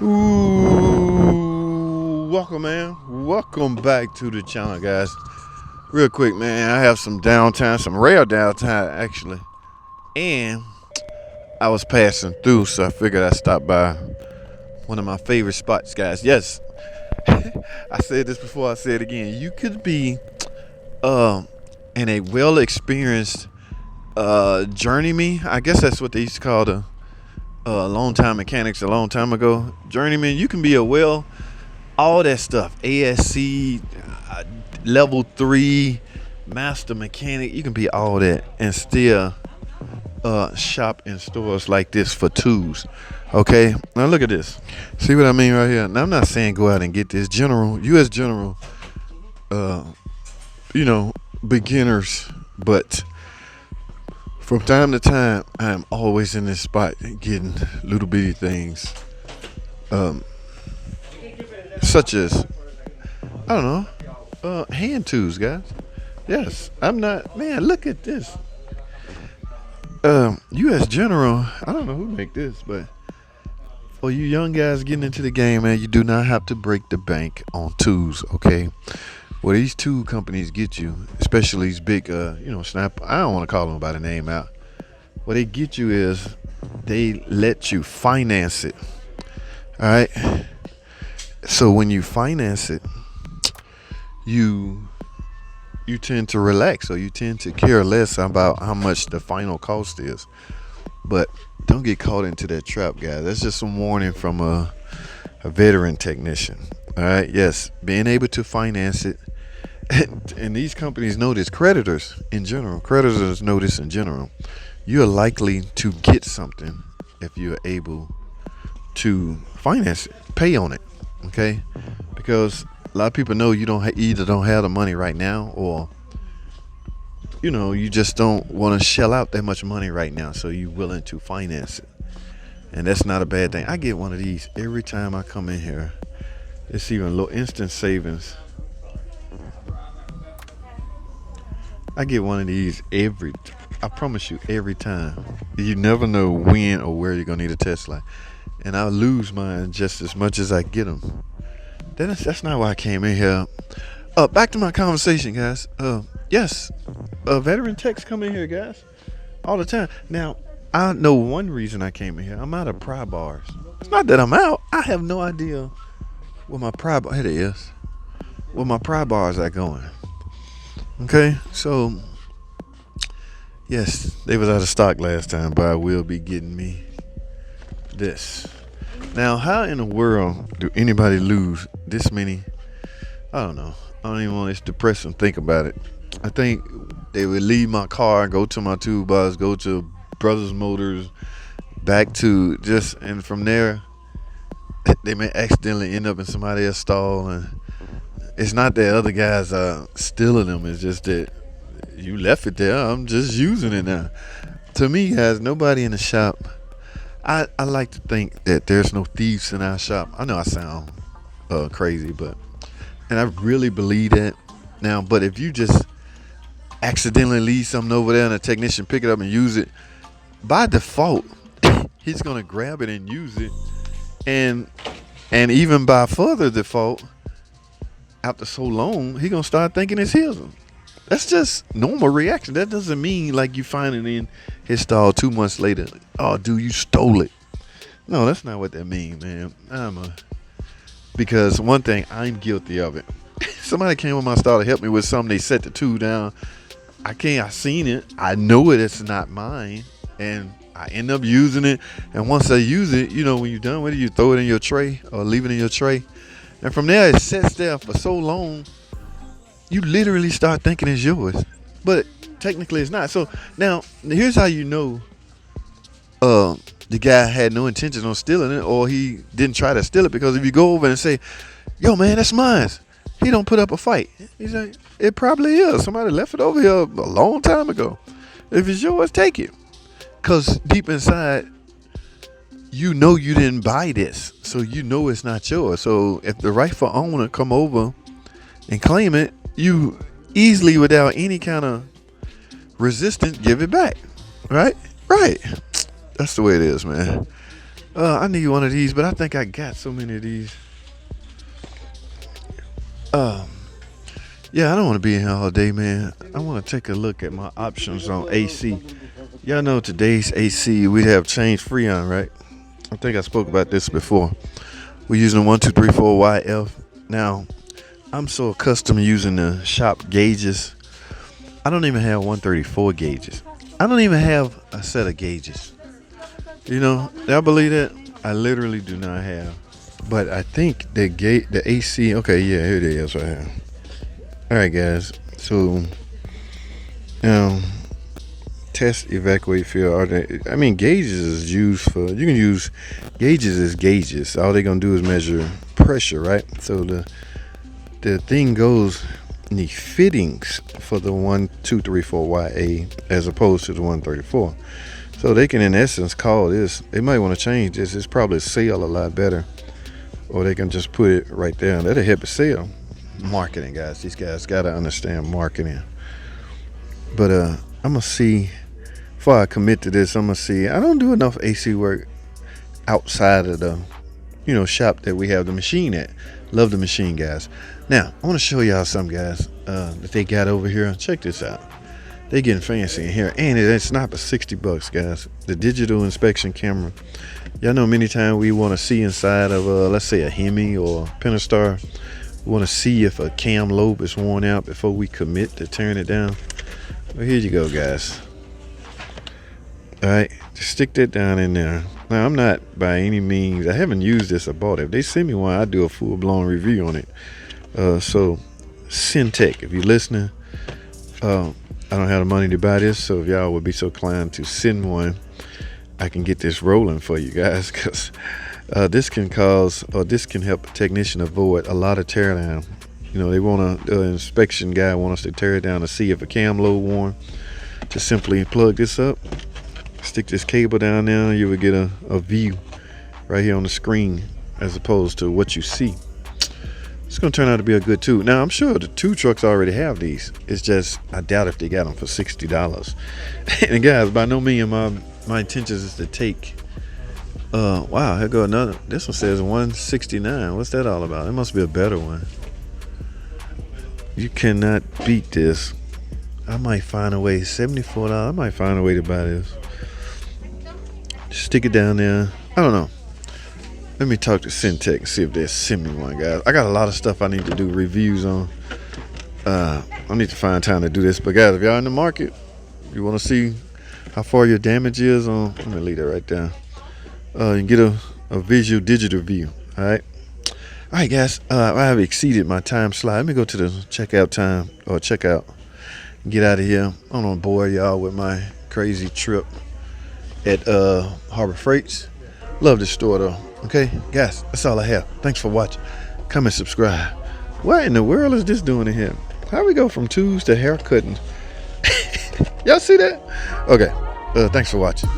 Ooh, welcome, man. Welcome back to the channel, guys. Real quick, man, I have some downtime, some rare downtime, actually. And I was passing through, so I figured I'd stop by one of my favorite spots, guys. Yes, I said this before, I say it again. You could be in a well-experienced journeyman. I guess that's what they used to call the long time mechanics a long time ago. Journeyman, you can be all that stuff, ASC, level 3, master mechanic. You can be all that and still shop in stores like this for tools. Okay, now look at this. See what I mean right here? Now I'm not saying go out and get this US General, beginners, but from time to time, I'm always in this spot getting little bitty things, such as, I don't know, hand tools, guys. Yes, I'm not, man, look at this. US General, I don't know who make this, but for you young guys getting into the game, man, you do not have to break the bank on tools, okay? Well, these tool companies get you, especially these big, Snap. I don't want to call them by the name out. What they get you is they let you finance it. All right. So when you finance it, you tend to relax, or you tend to care less about how much the final cost is. But don't get caught into that trap, guys. That's just some warning from a veteran technician. All right. Yes, being able to finance it. And these companies know this. Creditors know this in general. You're likely to get something if you're able to finance it, pay on it, okay? Because a lot of people know you either don't have the money right now, or you just don't want to shell out that much money right now, so you're willing to finance it. And that's not a bad thing. I get one of these every time I come in here. It's even low instant savings. I get one of these I promise you, every time. You never know when or where you're gonna need a Tesla, and I lose mine just as much as I get them. That's not why I came in here. Back to my conversation, guys. Yes, veteran techs come in here, guys, all the time. Now, I know one reason I came in here. I'm out of pry bars. It's not that I'm out. I have no idea where my pry bar. Here it is. Where my pry bars are going. Okay, so yes, they was out of stock last time, but I will be getting me this. Now, how in the world do anybody lose this many? I don't know. I don't even want to depress and think about it. I think they would leave my car, go to my toolbox, go to Brothers Motors, back to and from there, they may accidentally end up in somebody else's stall. And it's not that other guys are stealing them. It's just that you left it there. I'm just using it now. To me, guys, nobody in the shop. I like to think that there's no thieves in our shop. I know I sound crazy, and I really believe that now. But if you just accidentally leave something over there and a technician pick it up and use it, by default, he's gonna grab it and use it, and even by further default, after so long, he gonna start thinking it's his. That's just normal reaction. That doesn't mean like you find it in his stall 2 months later. Oh, dude, you stole it. No, that's not what that means, man. Because one thing, I'm guilty of it. Somebody came on my stall to help me with something. They set the tool down. I seen it. I know it's not mine, and I end up using it. And once I use it, when you're done with it, you throw it in your tray or leave it in your tray. And from there, it sits there for so long, you literally start thinking it's yours. But technically, it's not. So now, here's how you know the guy had no intention on stealing it, or he didn't try to steal it. Because if you go over and say, yo, man, that's mine, he don't put up a fight. He's like, it probably is. Somebody left it over here a long time ago. If it's yours, take it. Because deep inside, you know you didn't buy this, so you know it's not yours. So if the rightful owner come over and claim it, you easily, without any kind of resistance, give it back. Right? That's the way it is, man. I need one of these, but I think I got so many of these. Yeah, I don't want to be in here all day, man. I want to take a look at my options on AC. Y'all know today's AC we have changed Freon, right? I think I spoke about this before. We're using 1234YF. Now, I'm so accustomed to using the shop gauges. I don't even have 134 gauges. I don't even have a set of gauges. You know, y'all believe that? I literally do not have. But I think the AC, okay, yeah, here it is right here. All right, guys. So, test, evacuate, fill. Gauges is used for. You can use gauges as gauges. All they're gonna do is measure pressure, right? So the thing goes in the fittings for the 1234YA as opposed to the 134. So they can, in essence, call this. They might want to change this. It's probably sell a lot better, or they can just put it right there. That'll help it sell. Marketing, guys. These guys gotta understand marketing. But I'm gonna see, before I commit to this, I'm gonna see. I don't do enough AC work outside of the shop that we have the machine at. Love the machine, guys. Now I want to show y'all something, guys, that they got over here. Check this out. They getting fancy in here, and it's not but $60, guys. The digital inspection camera. Y'all know many times we want to see inside of let's say a Hemi or Pentastar. We want to see if a cam lobe is worn out before we commit to tearing it down. Well, here you go, guys. All right, just stick that down in there. Now, I'm not by any means, I haven't used this or bought it. If they send me one, I do a full-blown review on it. So, Syntech, if you're listening, I don't have the money to buy this, so if y'all would be so kind to send one, I can get this rolling for you guys, because this can cause, or this can help a technician avoid a lot of tear down. They want the inspection guy want us to tear it down to see if a cam lobe worn. Just simply plug this up, stick this cable down there, you will get a view right here on the screen as opposed to what you see. It's gonna turn out to be a good tool. Now I'm sure the two trucks already have these. It's just I doubt if they got them for $60. And guys, by no means my intentions is to take. Wow, here go another. This one says 169. What's that all about? It must be a better one. You cannot beat this. I might find a way. $74. I might find a way to buy this. Just stick it down there. I don't know. Let me talk to Syntech and see if they send me one, guys. I got a lot of stuff I need to do reviews on. I need to find time to do this. But guys, if y'all in the market, you want to see how far your damage is on, let me leave that right there. You can get a visual digital view. All right, guys. I have exceeded my time slot. Let me go to the checkout time or checkout. Get out of here. I don't want to bore y'all with my crazy trip at Harbor Freights. Love this store though. Okay, guys, that's all I have. Thanks for watching. Comment, subscribe. What in the world is this doing in here? How we go from tubes to hair cutting? Y'all see that? Okay. Thanks for watching.